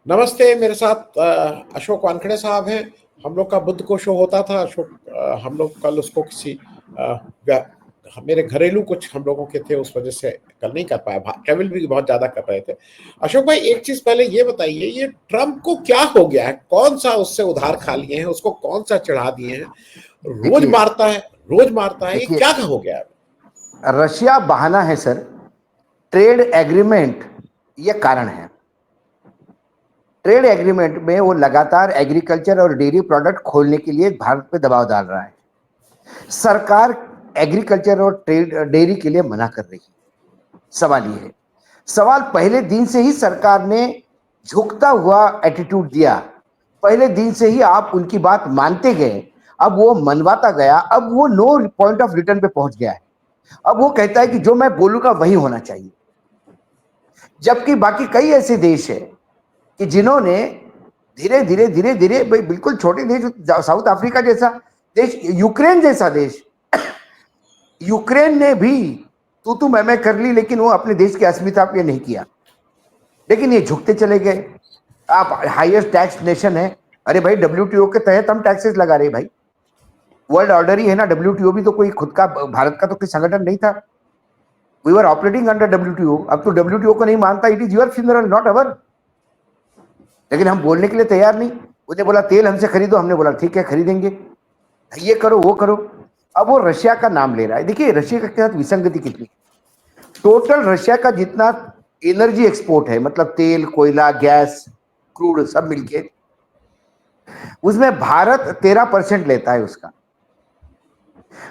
नमस्ते। मेरे साथ अशोक वानखेड़े साहब हैं। हम लोग का बुध को शो होता था। अशोक, हम लोग कल उसको किसी मेरे घरेलू कुछ हम लोगों के थे, उस वजह से कल नहीं कर पाया। ट्रेवल भी बहुत ज्यादा कर रहे थे। अशोक भाई, एक चीज पहले ये बताइए, ये ट्रम्प को क्या हो गया है? कौन सा उससे उधार खा लिए हैं? उसको कौन सा चढ़ा दिए हैं? रोज देखिए मारता है, रोज मारता है। ये देखिए क्या हो गया है? रशिया बहाना है सर। ट्रेड एग्रीमेंट ये कारण है। ट्रेड एग्रीमेंट में वो लगातार एग्रीकल्चर और डेयरी प्रोडक्ट खोलने के लिए भारत पे दबाव डाल रहा है। सरकार एग्रीकल्चर और ट्रेड डेयरी के लिए मना कर रही है। सवाल ये है, सवाल पहले दिन से ही सरकार ने झुकता हुआ एटीट्यूड दिया। पहले दिन से ही आप उनकी बात मानते गए, अब वो मनवाता गया, अब वो नो पॉइंट ऑफ रिटर्न पे पहुंच गया है। अब वो कहता है कि जो मैं बोलूंगा वही होना चाहिए। जबकि बाकी कई ऐसे देश है कि जिन्होंने धीरे धीरे धीरे धीरे बिल्कुल छोटे देश, साउथ अफ्रीका जैसा देश, यूक्रेन जैसा देश, यूक्रेन ने भी तू मैं कर ली, लेकिन वो अपने देश की अस्मिता पे नहीं किया। लेकिन ये झुकते चले गए। आप हाईएस्ट टैक्स नेशन है। अरे भाई, डब्ल्यूटीओ के तहत हम टैक्सेस लगा रहे भाई। वर्ल्ड ऑर्डर ही है ना, डब्ल्यूटीओ भी तो कोई खुद का, भारत का तो कोई संगठन नहीं था। We were operating under WTO. अब तो डब्ल्यूटीओ को नहीं मानता, it is your funeral not our. लेकिन हम बोलने के लिए तैयार नहीं। उसने बोला तेल हमसे खरीदो, हमने बोला ठीक है खरीदेंगे, ये करो वो करो। अब वो रशिया का नाम ले रहा है। देखिए रशिया के साथ विसंगति कितनी। टोटल रशिया का जितना एनर्जी एक्सपोर्ट है, मतलब तेल, कोयला, गैस, क्रूड सब मिलके, उसमें भारत 13% लेता है उसका,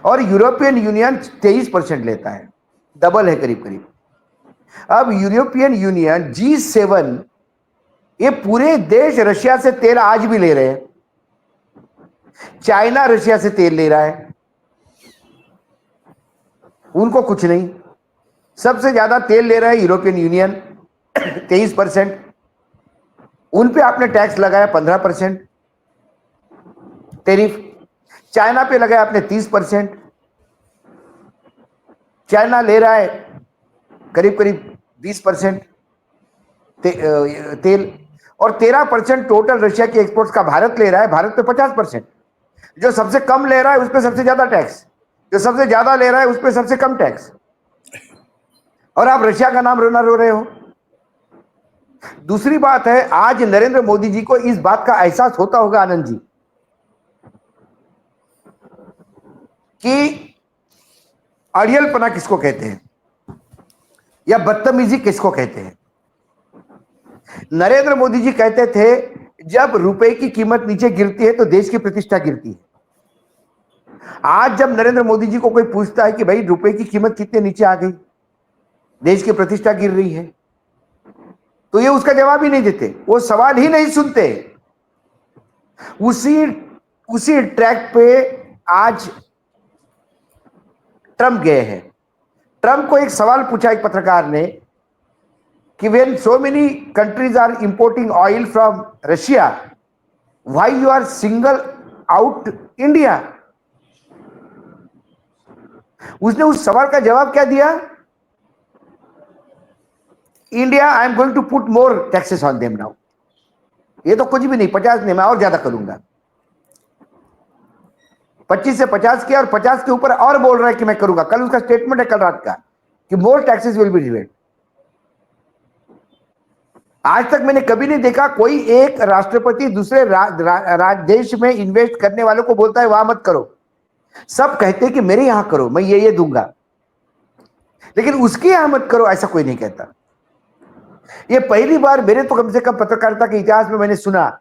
और यूरोपियन यूनियन 23% लेता है। डबल है करीब करीब। अब यूरोपियन यूनियन G7, ये पूरे देश रशिया से तेल आज भी ले रहे हैं। चाइना रशिया से तेल ले रहा है, उनको कुछ नहीं। सबसे ज्यादा तेल ले रहा है यूरोपियन यूनियन 23%। उन पे आपने टैक्स लगाया 15% टेरिफ। चाइना पे लगाया आपने 30%। चाइना ले रहा है करीब करीब 20% तेल, और 13% टोटल रशिया के एक्सपोर्ट्स का भारत ले रहा है। भारत पे 50%। जो सबसे कम ले रहा है उस पर सबसे ज्यादा टैक्स, जो सबसे ज्यादा ले रहा है उस पर सबसे कम टैक्स, और आप रशिया का नाम रोना रो रहे हो। दूसरी बात है, आज नरेंद्र मोदी जी को इस बात का एहसास होता होगा आनंद जी, कि अड़ियलपना किसको कहते हैं या बदतमीजी किसको कहते हैं। नरेंद्र मोदी जी कहते थे जब रुपए की कीमत नीचे गिरती है तो देश की प्रतिष्ठा गिरती है। आज जब नरेंद्र मोदी जी को कोई पूछता है कि भाई रुपए की कीमत कितने नीचे आ गई, देश की प्रतिष्ठा गिर रही है, तो ये उसका जवाब ही नहीं देते, वो सवाल ही नहीं सुनते। उसी उसी ट्रैक पे आज ट्रंप गए हैं। ट्रंप को एक सवाल पूछा एक पत्रकार ने कि when so many countries are importing oil from Russia, why you are single out India. उसने उस सवाल का जवाब क्या दिया? India, I am going to put more taxes on them now. ये तो कुछ भी नहीं, 50 नहीं, मैं और ज्यादा करूंगा। 25 से 50 किया और 50 के ऊपर और बोल रहा है कि मैं करूंगा। कल उसका स्टेटमेंट है, कल रात का, कि मोर टैक्सेस विल बी रिवेट। आज तक मैंने कभी नहीं देखा कोई एक राष्ट्रपति दूसरे देश में इन्वेस्ट करने वालों को बोलता है वहां मत करो। सब कहते हैं कि मेरे यहां करो, मैं ये दूंगा, लेकिन उसके यहां मत करो ऐसा कोई नहीं कहता। ये पहली बार मेरे तो कम से कम पत्रकारिता के इतिहास में मैंने सुना।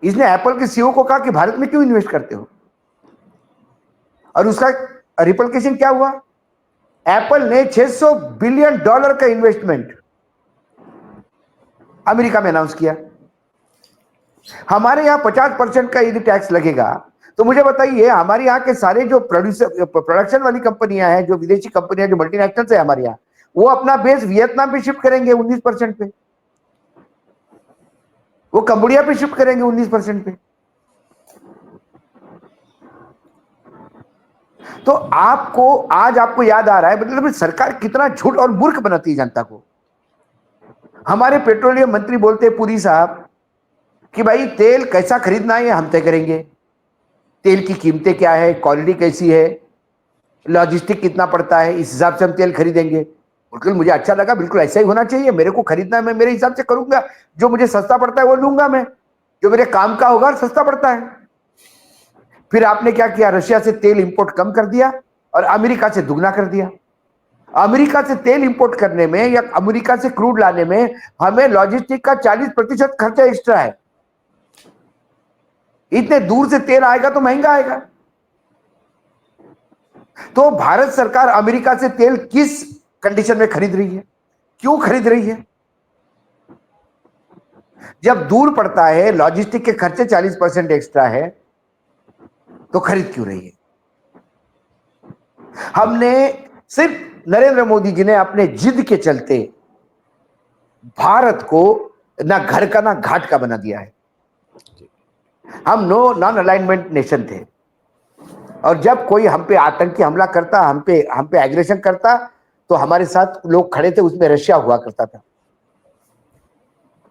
इसने एप्पल के सीईओ को कहा कि भारत में क्यों इन्वेस्ट करते हो, और उसका रिपल्केशन क्या हुआ? एप्पल ने $600 बिलियन का इन्वेस्टमेंट अमेरिका में अनाउंस किया। हमारे यहां 50% का यदि टैक्स लगेगा तो मुझे बताइए, हमारे यहाँ के सारे जो प्रोडक्शन वाली कंपनियां हैं, जो विदेशी कंपनियां, जो मल्टीनेशनल्स है हमारे यहाँ, वो अपना बेस वियतनाम पे शिफ्ट करेंगे 19% पे, वो कंबोडिया पे शिफ्ट करेंगे 19% पे। तो आज आपको याद आ रहा है, मतलब सरकार कितना झूठ और मूर्ख बनाती है जनता को। हमारे पेट्रोलियम मंत्री बोलते हैं पुरी साहब कि भाई तेल कैसा खरीदना है हम तय करेंगे, तेल की कीमतें क्या है, क्वालिटी कैसी है, लॉजिस्टिक कितना पड़ता है, इस हिसाब से हम तेल खरीदेंगे। बिल्कुल मुझे अच्छा लगा, बिल्कुल ऐसा ही होना चाहिए। मेरे को खरीदना है, मैं मेरे हिसाब से करूंगा, जो मुझे सस्ता पड़ता है वो लूंगा मैं, जो मेरे काम का होगा सस्ता पड़ता है। फिर आपने क्या किया, रशिया से तेल इंपोर्ट कम कर दिया और अमेरिका से दुगना कर दिया। अमेरिका से तेल इंपोर्ट करने में या अमेरिका से क्रूड लाने में हमें लॉजिस्टिक का 40% खर्चा एक्स्ट्रा है। इतने दूर से तेल आएगा तो महंगा आएगा। तो भारत सरकार अमेरिका से तेल किस कंडीशन में खरीद रही है, क्यों खरीद रही है? जब दूर पड़ता है, लॉजिस्टिक के खर्चे 40% एक्स्ट्रा है, तो खरीद क्यों रही है? हमने सिर्फ नरेंद्र मोदी जी ने अपने जिद के चलते भारत को ना घर का ना घाट का बना दिया है। हम नॉन अलाइनमेंट नेशन थे, और जब कोई हम पे आतंकी हमला करता, हम पे एग्रेशन करता, तो हमारे साथ लोग खड़े थे, उसमें रशिया हुआ करता था।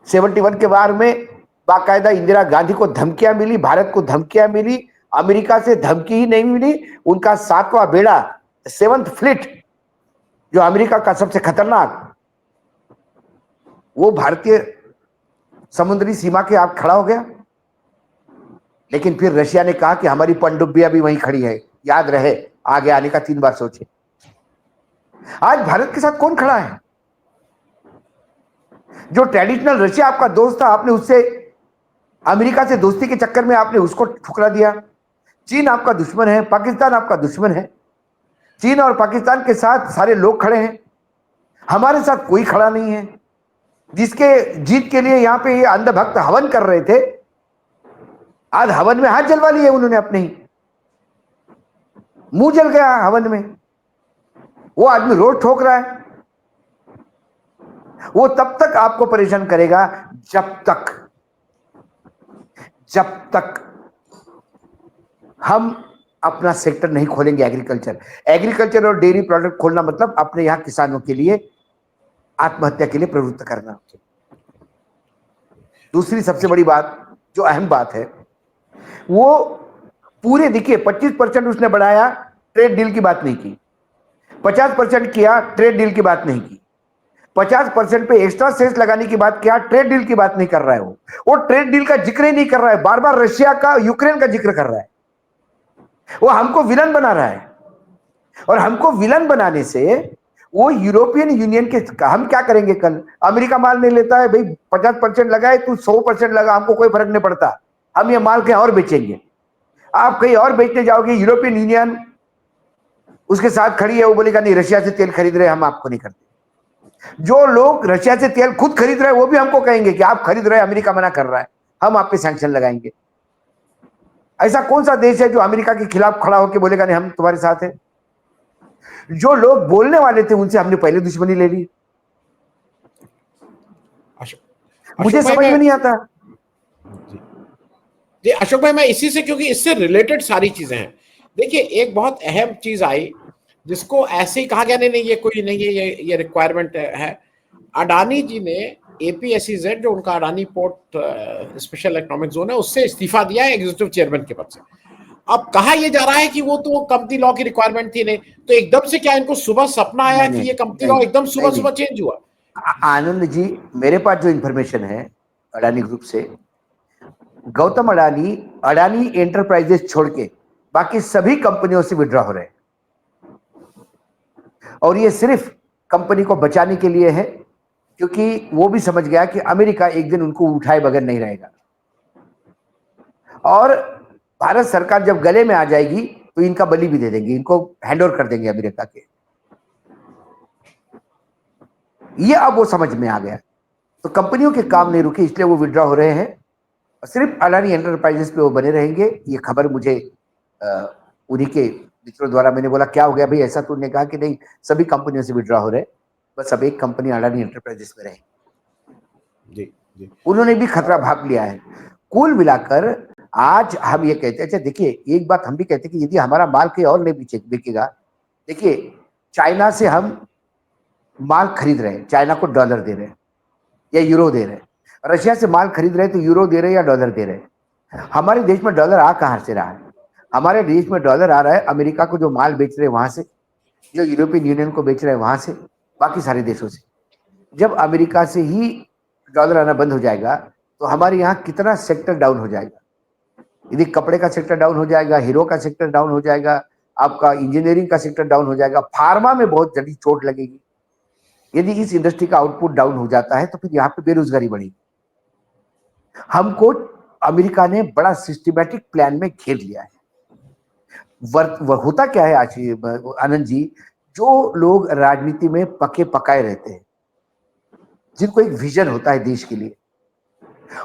71 के वार में बाकायदा इंदिरा गांधी को धमकियां मिली, भारत को धमकियां मिली, अमेरिका से धमकी ही नहीं मिली। उनका 7वां बेड़ा, 7th फ्लीट, जो अमेरिका का सबसे खतरनाक, वो भारतीय समुद्री सीमा के आगे खड़ा हो गया। लेकिन फिर रशिया ने कहा कि हमारी पनडुब्बियां भी वहीं खड़ी है, याद रहे, आगे आने का 3 बार सोचे। आज भारत के साथ कौन खड़ा है? जो ट्रेडिशनल रशिया आपका दोस्त था, आपने उससे, अमेरिका से दोस्ती के चक्कर में आपने उसको ठुकरा दिया। चीन आपका दुश्मन है, पाकिस्तान आपका दुश्मन है। चीन और पाकिस्तान के साथ सारे लोग खड़े हैं, हमारे साथ कोई खड़ा नहीं है। जिसके जीत के लिए यहां पे ये अंधभक्त हवन कर रहे थे, आज हवन में हाथ जलवा लिए उन्होंने अपने ही, मुंह जल गया हवन में। वो आदमी रोड ठोक रहा है। वो तब तक आपको परेशान करेगा जब तक हम अपना सेक्टर नहीं खोलेंगे। एग्रीकल्चर और डेयरी प्रोडक्ट खोलना मतलब अपने यहां किसानों के लिए आत्महत्या के लिए प्रवृत्त करना। दूसरी सबसे बड़ी बात, जो अहम बात है, वो पूरे, देखिए 25% उसने बढ़ाया, ट्रेड डील की बात नहीं की। 50% किया, ट्रेड डील की बात नहीं की। 50% पे एक्स्ट्रा सेस लगाने की बात किया, ट्रेड डील की बात नहीं कर रहा है। वो ट्रेड डील का जिक्र ही नहीं कर रहा है, बार बार रशिया का, यूक्रेन का जिक्र कर रहा है। वो हमको विलन बना रहा है, और हमको विलन बनाने से वो यूरोपियन यूनियन के, हम क्या करेंगे कल? अमेरिका माल नहीं लेता है भाई, 50% लगाए, तू 100% लगा, हमको कोई फर्क नहीं पड़ता, हम ये माल कहीं और बेचेंगे। आप कहीं और बेचने जाओगे, यूरोपियन यूनियन उसके साथ खड़ी है, वो बोलेगा नहीं, रशिया से तेल खरीद रहे, हम आपको नहीं करते। जो लोग रशिया से तेल खुद खरीद रहे हैं, वो भी हमको कहेंगे कि आप खरीद रहे हैं, अमेरिका मना कर रहा है, हम आप पे सैंक्शन लगाएंगे। ऐसा कौन सा देश है जो अमेरिका के खिलाफ खड़ा होकर बोलेगा नहीं, हम तुम्हारे साथ हैं? जो लोग बोलने वाले थे, उनसे हमने पहले दुश्मनी ले ली। मुझे समझ में नहीं आता। जी अशोक भाई, मैं इसी से, क्योंकि इससे रिलेटेड सारी चीजें हैं। देखिए, एक बहुत अहम चीज आई जिसको ऐसे ही कहा गया, नहीं नहीं ये कोई नहीं है, ये रिक्वायरमेंट है। अडानी जी ने APSEZ, जो उनका Adani port special economic zone है, उससे इस्तीफा दिया है एग्जीक्यूटिव चेयरमैन के पद से। अब कहा यह जा रहा है कि वो तो कंपनी लॉ की रिक्वायरमेंट थी नहीं, तो एकदम से क्या इनको सुबह सपना आया कि ये कंपनी लॉ एकदम सुबह सुबह चेंज हुआ? आनंद जी, मेरे पास जो इंफॉर्मेशन है अडानी ग्रुप से, गौतम अडानी, अडानी एंटरप्राइजेस छोड़ के बाकी सभी कंपनियों से विड्रॉ हो रहे हैं, और ये सिर्फ कंपनी को बचाने के लिए है, क्योंकि वो भी समझ गया कि अमेरिका एक दिन उनको उठाए बगैर नहीं रहेगा, और भारत सरकार जब गले में आ जाएगी तो इनका बलि भी दे देंगे, इनको हैंडओवर कर देंगे अमेरिका के। ये अब वो समझ में आ गया, तो कंपनियों के काम नहीं रुके, इसलिए वो विड्रॉ हो रहे हैं, सिर्फ अडानी एंटरप्राइजेस पे वो बने रहेंगे। ये खबर मुझे उन्हीं के मित्रों द्वारा, मैंने बोला क्या हो गया भाई ऐसा? तो उन्होंने कहा कि नहीं, सभी कंपनियों से विड्रॉ हो रहे, बस अब एक कंपनी अडानी एंटरप्राइजेस में रहेगी। जी जी, उन्होंने भी खतरा भाप लिया है। कुल मिलाकर आज हम ये कहते हैं, अच्छा देखिए, एक बात हम भी कहते हैं कि यदि हमारा माल कहीं और नहीं बिकेगा, देखिए चाइना से हम माल खरीद रहे हैं, चाइना को डॉलर दे रहे हैं, या यूरो दे रहे हैं। रशिया से माल खरीद रहे हैं तो यूरो दे रहे हैं या डॉलर दे रहे हैं। हमारे देश में डॉलर आ कहां से रहा है? हमारे देश में डॉलर आ रहा है अमेरिका को जो माल बेच रहे हैं वहां से, जो यूरोपियन यूनियन को बेच रहे हैं वहां से, बाकी सारे देशों से। जब अमेरिका से ही डॉलर आना बंद हो जाएगा तो हमारे यहाँ कितना सेक्टर डाउन हो जाएगा। यदि कपड़े का सेक्टर डाउन हो जाएगा, हीरो का सेक्टर डाउन हो जाएगा, आपका इंजीनियरिंग का सेक्टर डाउन हो जाएगा, फार्मा में बहुत जल्दी चोट लगेगी। यदि इस इंडस्ट्री का आउटपुट डाउन हो जाता है तो फिर यहाँ पे बेरोजगारी बढ़ेगी। हमको अमेरिका ने बड़ा सिस्टमैटिक प्लान में घेर लिया है। होता क्या है आनंद जी, जो लोग राजनीति में पके पकाए रहते हैं, जिनको एक विजन होता है देश के लिए,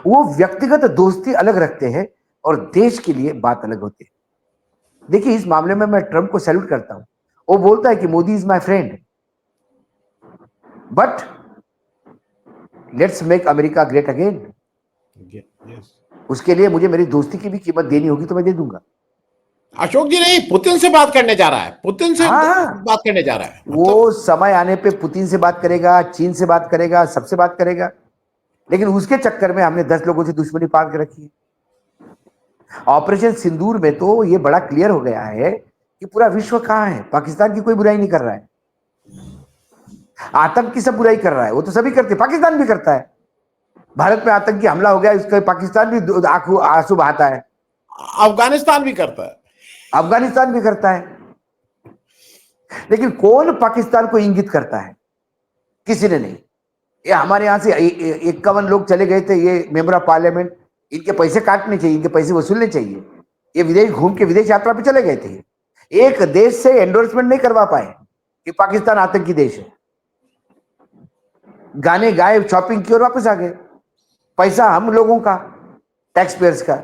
वो व्यक्तिगत दोस्ती अलग रखते हैं और देश के लिए बात अलग होती है। देखिए, इस मामले में मैं ट्रंप को सैल्यूट करता हूं। वो बोलता है कि Modi is my friend, but let's make America great again. उसके लिए मुझे मेरी दोस्ती की भी कीमत देनी होगी तो मैं दे दूंगा। अशोक जी नहीं, पुतिन से बात करने जा रहा है, पुतिन से बात करने जा रहा है। वो समय आने पे पुतिन से बात करेगा, चीन से बात करेगा, सबसे बात करेगा, लेकिन उसके चक्कर में हमने 10 लोगों से दुश्मनी पाल के रखी है। ऑपरेशन सिंदूर में तो ये बड़ा क्लियर हो गया है कि पूरा विश्व कहां है। पाकिस्तान की कोई बुराई नहीं कर रहा है, आतंक की सब बुराई कर रहा है, वो तो सभी करते, पाकिस्तान भी करता है। भारत में आतंकी हमला हो गया, इसका पाकिस्तान भी आंसू बहाता है, अफगानिस्तान भी करता है, अफगानिस्तान भी करता है। लेकिन कौन पाकिस्तान को इंगित करता है? किसी ने नहीं। ये हमारे यहां से 51 लोग चले गए थे, ये मेंबर ऑफ पार्लियामेंट, इनके पैसे काटने चाहिए, इनके पैसे वसूलने चाहिए। ये विदेश घूम के विदेश यात्रा पे चले गए थे, एक देश से एंडोर्समेंट नहीं करवा पाए कि पाकिस्तान आतंकी देश है। गाने गाए, शॉपिंग की और वापस आ गए। पैसा हम लोगों का, टैक्स पेयर्स का।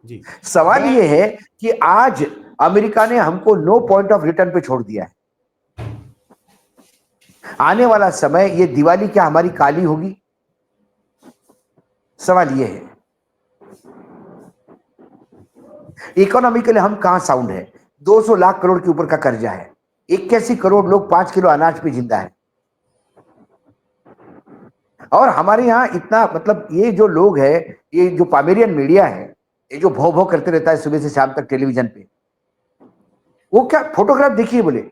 जी। सवाल यह है कि आज अमेरिका ने हमको नो पॉइंट ऑफ रिटर्न पे छोड़ दिया है। आने वाला समय, ये दिवाली क्या हमारी काली होगी? सवाल यह है। इकोनॉमिकली हम कहां साउंड है? 200 लाख करोड़ के ऊपर का कर्जा है, 81 करोड़ लोग 5 किलो अनाज पे जिंदा है। और हमारे यहां इतना, मतलब ये जो लोग है, ये जो पामेरियन मीडिया है, ये जो भौ भौ करते रहता है सुबह से शाम तक टेलीविजन पे, वो क्या फोटोग्राफ देखिए, बोले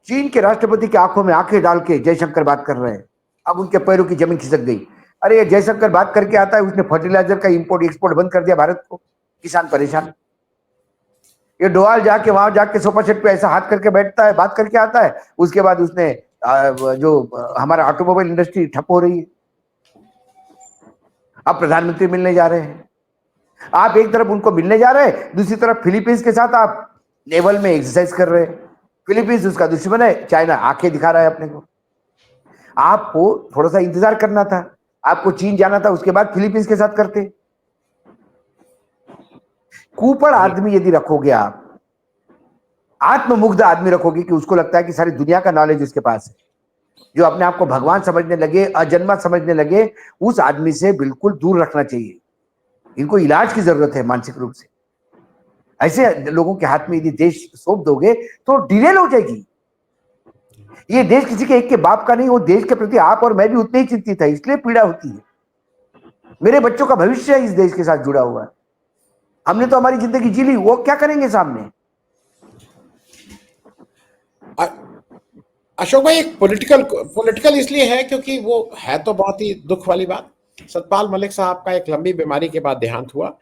चीन के राष्ट्रपति की आंखों में आंखें डाल के जयशंकर बात कर रहे हैं, अब उनके पैरों की जमीन खिसक गई। अरे ये जयशंकर बात करके आता है, उसने फर्टिलाइजर का इंपोर्ट एक्सपोर्ट बंद कर दिया भारत को, किसान परेशान। ये डोवाल जाके वहां जाके सोफा सेट पे ऐसा हाथ करके बैठता है, बात करके आता है, उसके बाद उसने जो हमारा ऑटोमोबाइल इंडस्ट्री ठप हो रही है। अब प्रधानमंत्री मिलने जा रहे हैं, आप एक तरफ उनको मिलने जा रहे हैं, दूसरी तरफ फिलीपींस के साथ आप नेवल में एक्सरसाइज कर रहे हैं। फिलीपींस उसका दुश्मन है, चाइना आंखें दिखा रहा है अपने को। आपको थोड़ा सा इंतजार करना था, आपको चीन जाना था, उसके बाद फिलीपींस के साथ करते। कुपड़ आदमी यदि रखोगे आप, आत्ममुग्ध आदमी रखोगे कि उसको लगता है कि सारी दुनिया का नॉलेज उसके पास है, जो अपने आप को भगवान समझने लगे, अजन्मा समझने लगे, उस आदमी से बिल्कुल दूर रखना चाहिए। इनको इलाज की जरूरत है मानसिक रूप से। ऐसे लोगों के हाथ में यदि देश सौंप दोगे तो डिरेल हो जाएगी। ये देश किसी के एक के बाप का नहीं, वो देश के प्रति आप और मैं भी उतने ही चिंतित है, इसलिए पीड़ा होती है। मेरे बच्चों का भविष्य इस देश के साथ जुड़ा हुआ है। हमने तो हमारी जिंदगी जी ली, वो क्या करेंगे सामने? अशोक भाई, एक पॉलिटिकल इसलिए है क्योंकि वो है तो बहुत ही दुख वाली बात। सतपाल मलिक साहब का एक लंबी बीमारी के बाद देहांत हुआ।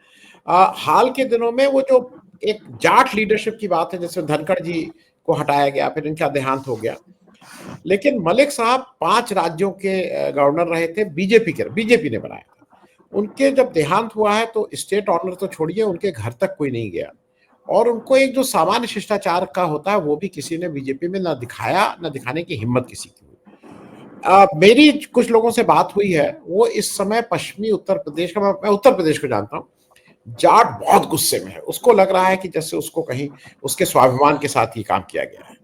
हाल के दिनों में वो जो एक जाट लीडरशिप की बात है, जिसमें धनखड़ जी को हटाया गया, फिर इनका देहांत हो गया। लेकिन मलिक साहब 5 राज्यों के गवर्नर रहे थे, बीजेपी ने बनाया था। उनके जब देहांत हुआ है तो स्टेट ऑनर तो छोड़िए, उनके घर तक कोई नहीं गया। और उनको एक जो सामान्य शिष्टाचार का होता है वो भी किसी ने बीजेपी में ना दिखाया, ना दिखाने की हिम्मत किसी की हुई। मेरी कुछ लोगों से बात हुई है, वो इस समय पश्चिमी उत्तर प्रदेश का, मैं उत्तर प्रदेश को जानता हूँ, जाट बहुत गुस्से में है। उसको लग रहा है कि जैसे उसको कहीं उसके स्वाभिमान के साथ ही काम किया गया है।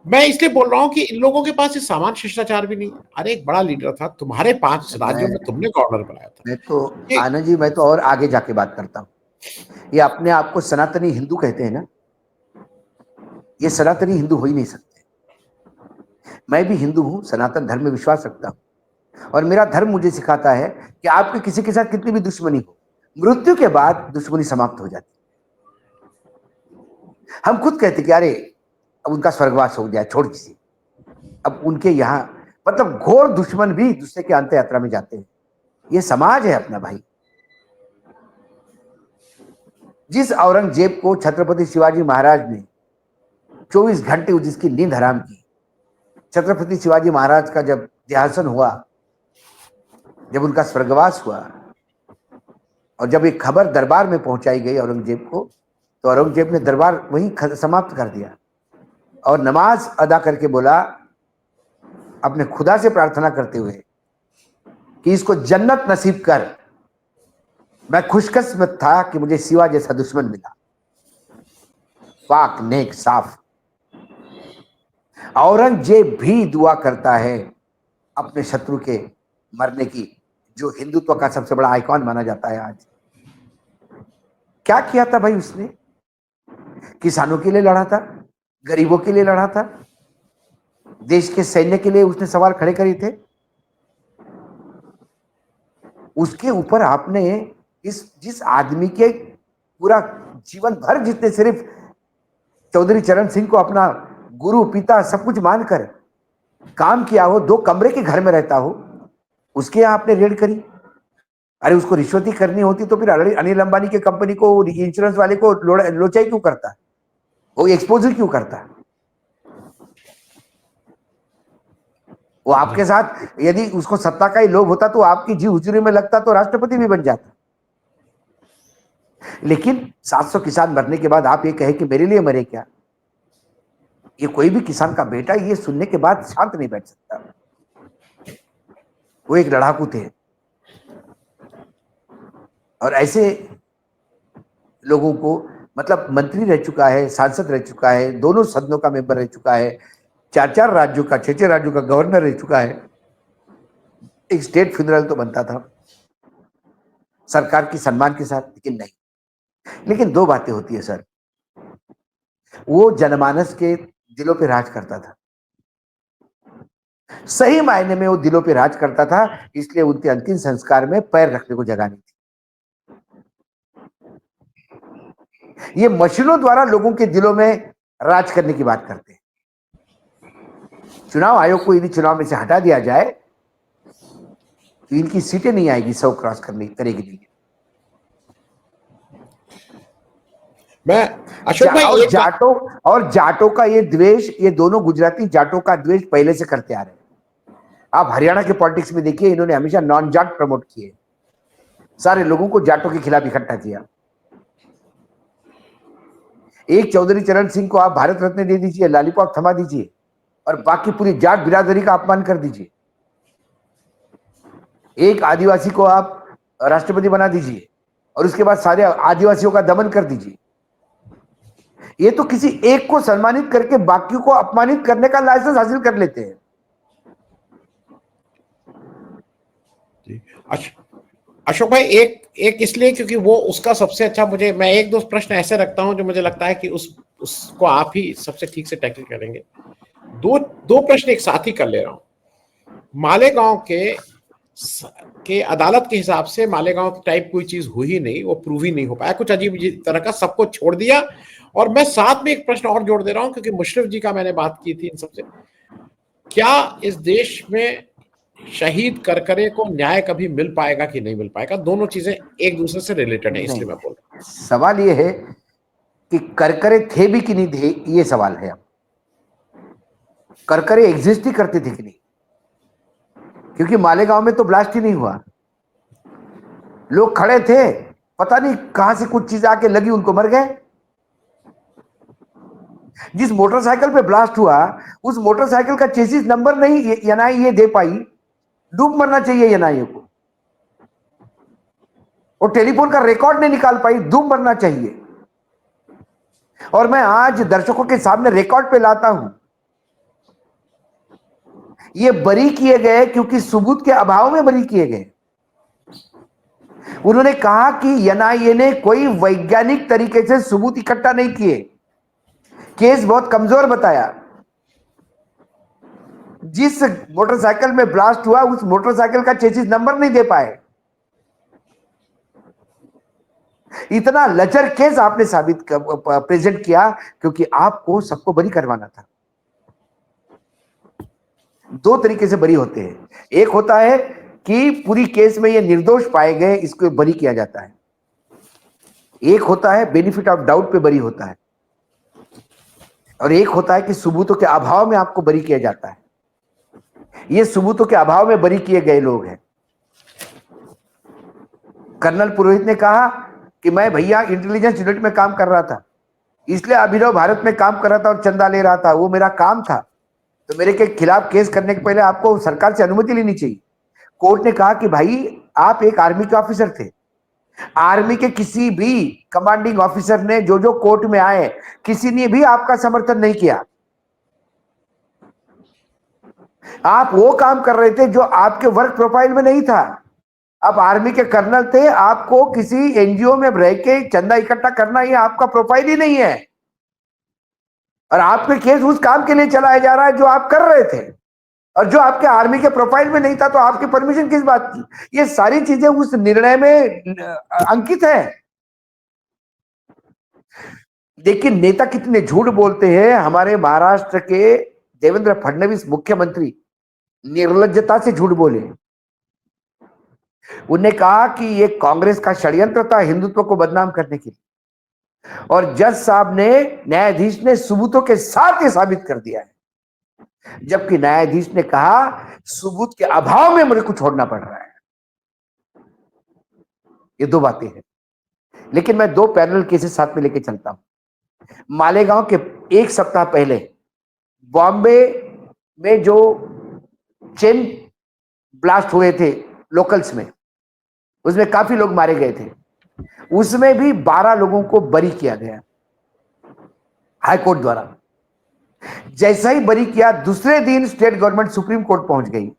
मैं इसलिए बोल रहा हूं कि इन लोगों के पास ये सामान्य शिष्टाचार भी नहीं। अरे एक बड़ा लीडर था, तुम्हारे 5 राज्यों में तुमने गवर्नर बनाया था। मैं तो आनंद जी, मैं तो और आगे जाके बात करता हूँ। ये अपने आप को सनातनी हिंदू कहते हैं ना, ये सनातनी हिंदू हो ही नहीं सकते। मैं भी हिंदू हूं, सनातन धर्म में विश्वास रखता हूं, और मेरा धर्म मुझे सिखाता है कि आपकी किसी के साथ कितनी भी दुश्मनी हो, मृत्यु के बाद दुश्मनी समाप्त हो जाती। हम खुद कहते कि अरे अब उनका स्वर्गवास हो जाए, छोड़ किसी, अब उनके यहाँ मतलब घोर दुश्मन भी दूसरे के अंत यात्रा में जाते हैं। ये समाज है अपना भाई। जिस औरंगजेब को छत्रपति शिवाजी महाराज ने 24 घंटे जिसकी नींद हराम की, छत्रपति शिवाजी महाराज का जब देहासन हुआ, जब उनका स्वर्गवास हुआ, और जब एक खबर दरबार में पहुंचाई गई औरंगजेब को, तो औरंगजेब ने दरबार वहीं समाप्त कर दिया और नमाज अदा करके बोला, अपने खुदा से प्रार्थना करते हुए कि इसको जन्नत नसीब कर, मैं खुशकिस्मत था कि मुझे शिवा जैसा दुश्मन मिला, पाक नेक साफ। औरंगजेब भी दुआ करता है अपने शत्रु के मरने की, जो हिंदुत्व का सबसे बड़ा आइकॉन माना जाता है आज। क्या किया था भाई उसने? किसानों के लिए लड़ा था, गरीबों के लिए लड़ा था, देश के सैन्य के लिए उसने सवाल खड़े करे थे। उसके ऊपर आपने जिस आदमी के पूरा जीवन भर, जितने सिर्फ चौधरी चरण सिंह को अपना गुरु पिता सब कुछ मानकर काम किया हो, 2 कमरे के घर में रहता हो, उसके यहाँ आपने रेड करी। अरे उसको रिश्वती करनी होती तो फिर अनिल अंबानी के कंपनी को, इंश्योरेंस वाले को लोचाई क्यों करता, वो एक्सपोजर क्यों करता? वो आपके साथ यदि उसको सत्ता का ही लोभ होता तो आपकी जी हुजूरी में लगता तो राष्ट्रपति भी बन जाता। लेकिन 700 किसान मरने के बाद आप ये कहे कि मेरे लिए मरे क्या? ये कोई भी किसान का बेटा ये सुनने के बाद शांत नहीं बैठ सकता। वो एक लड़ाकू थे, और ऐसे लोगों को, मतलब मंत्री रह चुका है, सांसद रह चुका है, दोनों सदनों का मेंबर रह चुका है, 4 राज्यों का, 6 राज्यों का गवर्नर रह चुका है। एक स्टेट फ्यूनरल तो बनता था सरकार की सम्मान के साथ, लेकिन नहीं। लेकिन 2 बातें होती है सर, वो जनमानस के दिलों पे राज करता था, सही मायने में वो दिलों पे राज करता था, इसलिए उनके अंतिम संस्कार में पैर रखने को जगह नहीं थी। ये मशीनों द्वारा लोगों के दिलों में राज करने की बात करते हैं। चुनाव आयोग को यदि चुनाव में से हटा दिया जाए तो इनकी सीटें नहीं आएगी 100 क्रॉस करेगी नहीं। मैं अशोक भाई, और जाटों का ये द्वेष, ये दोनों गुजराती जाटों का द्वेष पहले से करते आ रहे हैं। आप हरियाणा के पॉलिटिक्स में देखिए, इन्होंने हमेशा नॉन जाट प्रमोट किए, सारे लोगों को जाटों के खिलाफ इकट्ठा किया। एक चौधरी चरण सिंह को आप भारत रत्न दे दीजिए, लॉलीपॉप थमा दीजिए, और बाकी पूरी जाट बिरादरी का अपमान कर दीजिए। एक आदिवासी को आप राष्ट्रपति बना दीजिए, और उसके बाद सारे आदिवासियों का दमन कर दीजिए। ये तो किसी एक को सम्मानित करके बाकियों को अपमानित करने का लाइसेंस हासिल कर लेते हैं। अशोक भाई, एक इसलिए क्योंकि वो उसका सबसे अच्छा, मैं 1-2 प्रश्न ऐसे रखता हूं जो मुझे लगता है कि उसको आप ही सबसे ठीक से टैकल करेंगे। 2 प्रश्न एक साथ ही कर ले रहा हूं। मालेगांव के अदालत के हिसाब से मालेगांव टाइप कोई चीज हुई ही नहीं, वो प्रूव ही नहीं हो पाया, कुछ अजीब तरह का, सबको छोड़ दिया। और मैं साथ में एक प्रश्न और जोड़ दे रहा हूं, क्योंकि मुशर्रफ जी का मैंने बात की थी इन सबसे, क्या इस देश में शहीद करकरे को न्याय कभी मिल पाएगा कि नहीं मिल पाएगा? दोनों चीजें एक दूसरे से रिलेटेड है, इसलिए मैं बोल रहा हूं। सवाल ये है कि करकरे थे भी कि नहीं थे, ये सवाल है। करकरे एग्जिस्ट ही करते थे कि नहीं? क्योंकि मालेगांव में तो ब्लास्ट ही नहीं हुआ, लोग खड़े थे, पता नहीं कहां से कुछ चीज आके लगी, उनको मर गए। जिस मोटरसाइकिल पे ब्लास्ट हुआ, उस मोटरसाइकिल का चेसिस नंबर नहीं एनआईए दे पाई, डूब मरना चाहिए एनआईए को। वो टेलीफोन का रिकॉर्ड नहीं निकाल पाई, डूब मरना चाहिए। और मैं आज दर्शकों के सामने रिकॉर्ड पे लाता हूं, ये बरी किए गए क्योंकि सबूत के अभाव में बरी किए गए। उन्होंने कहा कि एनआईए ने कोई वैज्ञानिक तरीके से सबूत इकट्ठा नहीं किए, केस बहुत कमजोर बताया। जिस मोटरसाइकिल में ब्लास्ट हुआ उस मोटरसाइकिल का चेसिस नंबर नहीं दे पाए। इतना लचर केस आपने प्रेजेंट किया क्योंकि आपको सबको बरी करवाना था। दो तरीके से बरी होते हैं, एक होता है कि पूरी केस में ये निर्दोष पाए गए, इसको बरी किया जाता है। एक होता है बेनिफिट ऑफ डाउट पे बरी होता है, और एक होता है कि सबूतों के अभाव में आपको बरी किया जाता है। ये सबूतों के अभाव में बरी किए गए लोग हैं। कर्नल पुरोहित ने कहा कि मैं भैया इंटेलिजेंस यूनिट में काम कर रहा था, इसलिए अभिनव भारत में काम कर रहा था और चंदा ले रहा था, वो मेरा काम था। तो मेरे के खिलाफ केस करने के पहले आपको सरकार से अनुमति लेनी चाहिए। कोर्ट ने कहा कि भाई आप एक आर्मी के ऑफिसर थे, आर्मी के किसी भी कमांडिंग ऑफिसर ने जो जो कोर्ट में आए किसी ने भी आपका समर्थन नहीं किया। आप वो काम कर रहे थे जो आपके वर्क प्रोफाइल में नहीं था। आप आर्मी के कर्नल थे, आपको किसी एनजीओ में रह के चंदा इकट्ठा करना ये आपका प्रोफाइल ही नहीं है, और आपके केस उस काम के लिए चलाया जा रहा है जो आप कर रहे थे और जो आपके आर्मी के प्रोफाइल में नहीं था। तो आपकी परमिशन किस बात की? ये सारी चीजें उस निर्णय में अंकित है। देखिए नेता कितने झूठ बोलते हैं। हमारे महाराष्ट्र के देवेंद्र फडणवीस मुख्यमंत्री निर्लज्जता से झूठ बोले। उन्हें कहा कि ये कांग्रेस का षड्यंत्र था हिंदुत्व को बदनाम करने के लिए, और जज साहब ने, न्यायाधीश ने सबूतों के साथ ये साबित कर दिया है, जबकि न्यायाधीश ने कहा सबूत के अभाव में मेरे को छोड़ना पड़ रहा है। ये दो बातें हैं, लेकिन मैं दो पैरेलल केसेस साथ में लेके चलता हूं। मालेगांव के एक सप्ताह पहले बॉम्बे में जो चेन ब्लास्ट हुए थे लोकल्स में, उसमें काफी लोग मारे गए थे। उसमें भी 12 लोगों को बरी किया गया हाईकोर्ट द्वारा। जैसा ही बरी किया, दूसरे दिन स्टेट गवर्नमेंट सुप्रीम कोर्ट पहुंच गई,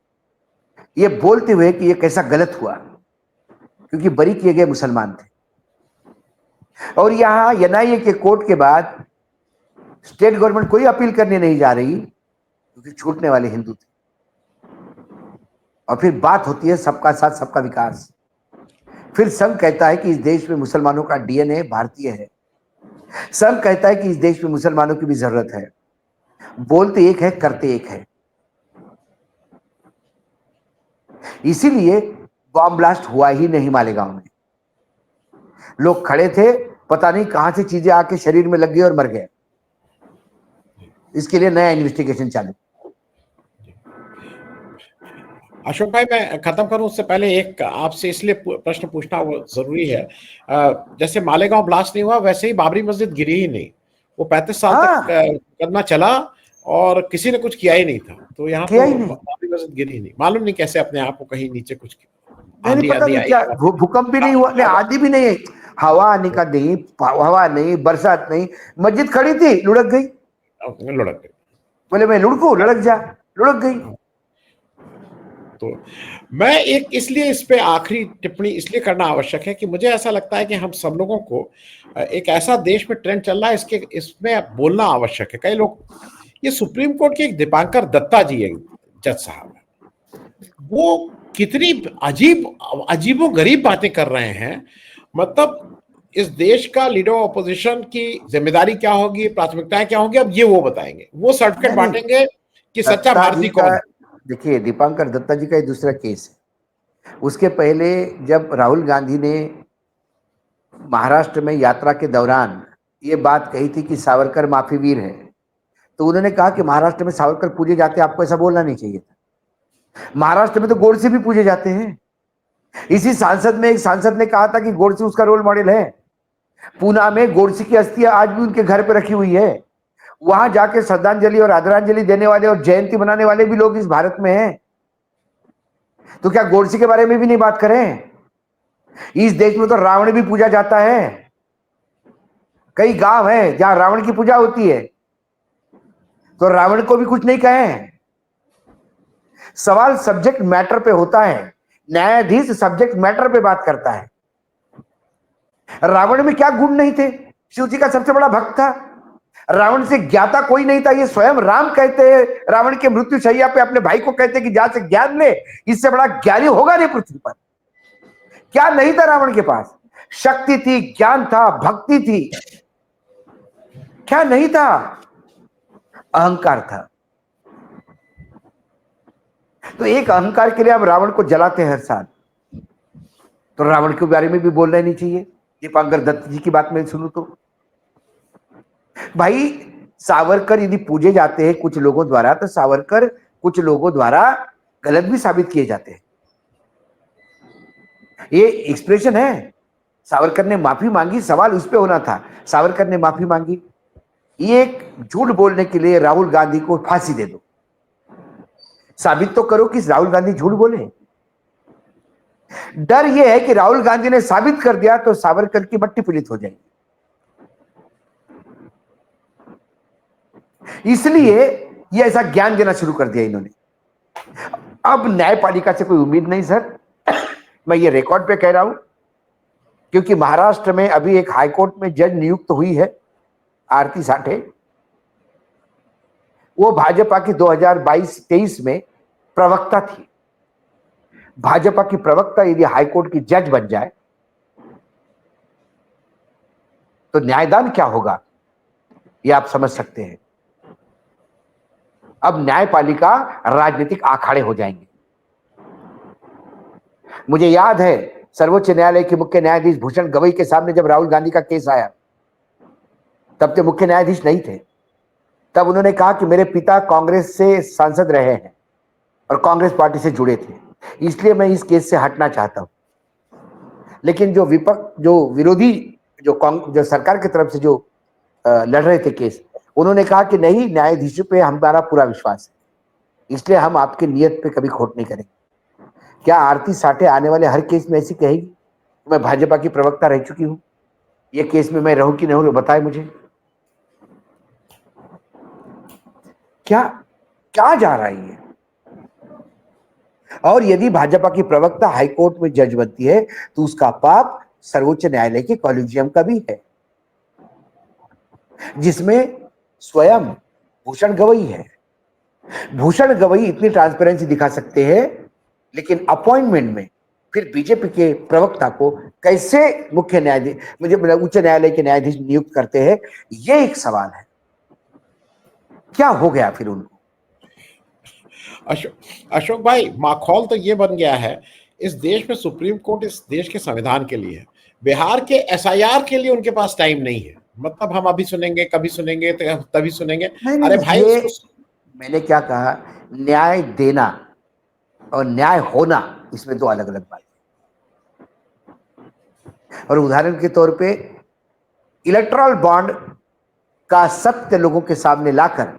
ये बोलते हुए कि ये कैसा गलत हुआ क्योंकि बरी किए गए मुसलमान थे। और यहां एनआईए के कोर्ट के बाद स्टेट गवर्नमेंट कोई अपील करने नहीं जा रही क्योंकि छूटने वाले हिंदू थे। और फिर बात होती है सबका साथ सबका विकास। फिर संघ कहता है कि इस देश में मुसलमानों का डीएनए भारतीय है। संघ कहता है कि इस देश में मुसलमानों की भी जरूरत है। बोलते एक है, करते एक है। इसीलिए बॉम्ब ब्लास्ट हुआ ही नहीं मालेगांव में। लोग खड़े थे, पता नहीं कहां से चीजें आके शरीर में लग गई और मर गए। इसके लिए नया इन्वेस्टिगेशन चालू। अशोक भाई, मैं खत्म करूं उससे पहले एक आपसे इसलिए प्रश्न पूछना वो जरूरी है। जैसे मालेगांव ब्लास्ट नहीं हुआ, वैसे ही बाबरी मस्जिद गिरी ही नहीं। वो 35 साल तक मुकदमा चला और किसी ने कुछ किया ही नहीं था। तो यहाँ तो बाबरी मस्जिद गिरी ही नहीं। मालूम नहीं कैसे अपने आप को कहीं नीचे कुछ नहीं पता नहीं क्या, भूकंप भी नहीं हुआ, नहीं आंधी भी नहीं, हवा आने का नहीं, हवा नहीं, बरसात नहीं, मस्जिद खड़ी थी, लुढ़क गई। बोले मैं लुढ़कू, लुढ़क जा, लुढ़क गई। तो मैं इसलिए इस पे आखिरी टिप्पणी इसलिए करना आवश्यक है कि मुझे ऐसा लगता है कि हम सब लोगों को एक ऐसा देश में ट्रेंड चल रहा है, इसमें बोलना आवश्यक है। कई लोग, ये सुप्रीम कोर्ट के एक दीपांकर दत्ता जी है, जज साहब, वो कितनी अजीबो गरीब बातें कर रहे हैं। मतलब इस देश का लीडर ऑपोजिशन की जिम्मेदारी क्या होगी, प्राथमिकताएं क्या होंगी, अब ये वो बताएंगे। वो सर्टिफिकेट बांटेंगे कि सच्चा भारतीय कौन है। देखिए दीपांकर दत्ता जी का एक दूसरा केस है। उसके पहले जब राहुल गांधी ने महाराष्ट्र में यात्रा के दौरान ये बात कही थी कि सावरकर माफी वीर है, तो उन्होंने कहा कि महाराष्ट्र में सावरकर पूजे जाते हैं, आपको ऐसा बोलना नहीं चाहिए था। महाराष्ट्र में तो गोडसे भी पूजे जाते हैं। इसी सांसद में एक सांसद ने कहा था कि गोडसे उसका रोल मॉडल है। पूना में गोडसे की अस्थियां आज भी उनके घर पे रखी हुई है। वहां जाके श्रद्धांजलि और आदरांजलि देने वाले और जयंती मनाने वाले भी लोग इस भारत में हैं। तो क्या गोडसे के बारे में भी नहीं बात करें? इस देश में तो रावण भी पूजा जाता है। कई गांव हैं जहां रावण की पूजा होती है, तो रावण को भी कुछ नहीं कहें। सवाल सब्जेक्ट मैटर पे होता है। न्यायाधीश सब्जेक्ट मैटर पे बात करता है। रावण में क्या गुण नहीं थे? शिव जी का सबसे बड़ा भक्त था, रावण से ज्ञाता कोई नहीं था, ये स्वयं राम कहते हैं, रावण के मृत्यु शैया पे अपने भाई को कहते हैं कि जा से ज्ञान ले, इससे बड़ा ज्ञानी होगा नहीं पृथ्वी पर। क्या नहीं था रावण के पास? शक्ति थी, ज्ञान था, भक्ति थी। क्या नहीं था? अहंकार था। तो एक अहंकार के लिए आप रावण को जलाते हैं हर साल, तो रावण के बारे में भी बोलना नहीं चाहिए। दीपांकर दत्त जी की बात मैं सुनूं तो भाई, सावरकर यदि पूजे जाते हैं कुछ लोगों द्वारा, तो सावरकर कुछ लोगों द्वारा गलत भी साबित किए जाते हैं। ये एक्सप्रेशन है। सावरकर ने माफी मांगी, सवाल उस पे होना था, सावरकर ने माफी मांगी। ये एक झूठ बोलने के लिए राहुल गांधी को फांसी दे दो, साबित तो करो कि राहुल गांधी झूठ बोले। डर यह है कि राहुल गांधी ने साबित कर दिया तो सावरकर की मट्टी पीड़ित हो जाएगी, इसलिए ये ऐसा ज्ञान देना शुरू कर दिया इन्होंने। अब न्यायपालिका से कोई उम्मीद नहीं सर, मैं ये रिकॉर्ड पे कह रहा हूं, क्योंकि महाराष्ट्र में अभी एक हाईकोर्ट में जज नियुक्त हुई है, आरती साठे। वो भाजपा की 2022-23 में प्रवक्ता थी। भाजपा की प्रवक्ता यदि हाईकोर्ट की जज बन जाए तो न्यायदान क्या होगा, ये आप समझ सकते हैं। अब न्यायपालिका राजनीतिक आखाड़े हो जाएंगे। मुझे याद है सर्वोच्च न्यायालय के मुख्य न्यायाधीश भूषण गवई के सामने जब राहुल गांधी का केस आया, तब तो मुख्य न्यायाधीश नहीं थे। तब उन्होंने कहा कि मेरे पिता कांग्रेस से सांसद रहे हैं और कांग्रेस पार्टी से जुड़े थे, इसलिए मैं इस केस से हटना चाहता हूं। लेकिन जो विरोधी जो सरकार की तरफ से जो लड़ रहे थे केस, उन्होंने कहा कि नहीं, न्यायाधीशों पे हमारा पूरा विश्वास है, इसलिए हम आपके नियत पे कभी खोट नहीं करेंगे। क्या आरती साठे आने वाले हर केस में ऐसी कहेगी? मैं भाजपा की प्रवक्ता रह चुकी हूं, ये केस में मैं रहूं कि नहीं रहूं, बताए मुझे। क्या जा रहा है ये? और यदि भाजपा की प्रवक्ता हाईकोर्ट में जज बनती है तो उसका पाप सर्वोच्च न्यायालय के कॉलेजियम का भी है, जिसमें स्वयं भूषण गवई है। भूषण गवई इतनी ट्रांसपेरेंसी दिखा सकते हैं, लेकिन अपॉइंटमेंट में फिर बीजेपी के प्रवक्ता को कैसे मुख्य न्यायाधीश, मुझे उच्च न्यायालय के न्यायाधीश नियुक्त करते हैं, ये एक सवाल है। क्या हो गया फिर उनको? अशोक भाई, माखौल तो ये बन गया है, इस देश में सुप्रीम कोर्ट इस देश के संविधान के लिए है, बिहार के एसआईआर के लिए उनके पास टाइम नहीं है। मतलब हम अभी सुनेंगे, कभी सुनेंगे, तभी सुनेंगे। अरे भाई, मैंने क्या कहा, न्याय देना और न्याय होना, इसमें दो अलग अलग बात है। और उदाहरण के तौर पे इलेक्टोरल बॉन्ड का सत्य लोगों के सामने लाकर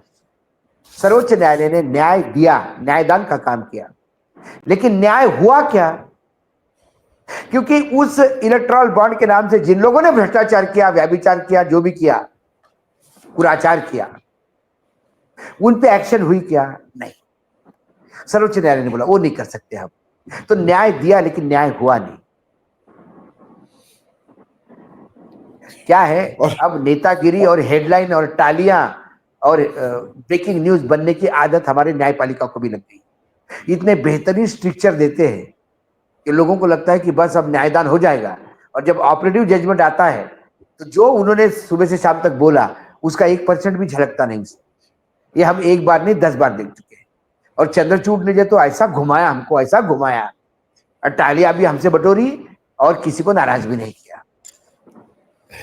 सर्वोच्च न्यायालय ने न्याय दिया, न्यायदान का काम किया, लेकिन न्याय हुआ क्या? क्योंकि उस इलेक्टोरल बॉन्ड के नाम से जिन लोगों ने भ्रष्टाचार किया, व्यभिचार किया, जो भी किया, कुराचार किया, उन पे एक्शन हुई क्या? नहीं। सर्वोच्च न्यायालय ने बोला वो नहीं कर सकते हम, तो न्याय दिया लेकिन न्याय हुआ नहीं। क्या है, अब नेतागिरी और हेडलाइन और टालियां और ब्रेकिंग न्यूज बनने की आदत हमारे न्यायपालिका को भी लग गई। इतने बेहतरीन स्ट्रक्चर देते हैं कि लोगों को लगता है कि बस अब न्यायदान हो जाएगा, और जब ऑपरेटिव जजमेंट आता है तो जो उन्होंने सुबह से शाम तक बोला उसका 1% भी झलकता नहीं। ये हम एक बार नहीं 10 बार देख चुके हैं। और चंद्रचूड़ ने जो तो ऐसा घुमाया, हमको ऐसा घुमाया, और टालियां भी हमसे बटोरी और किसी को नाराज भी नहीं किया।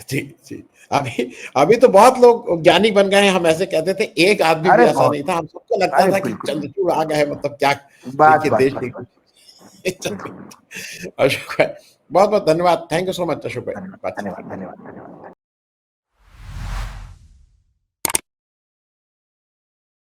जी जी, अभी तो बहुत लोग ज्ञानी बन गए हैं। हम ऐसे कहते थे, एक आदमी भी ऐसा नहीं था, हम सबको लगता था कि चंद्रचूड़ आ गए, मतलब क्या देखिए देश की। अशोक भाई, बहुत बहुत धन्यवाद। Thank you so much Ashok भाई। धन्यवाद।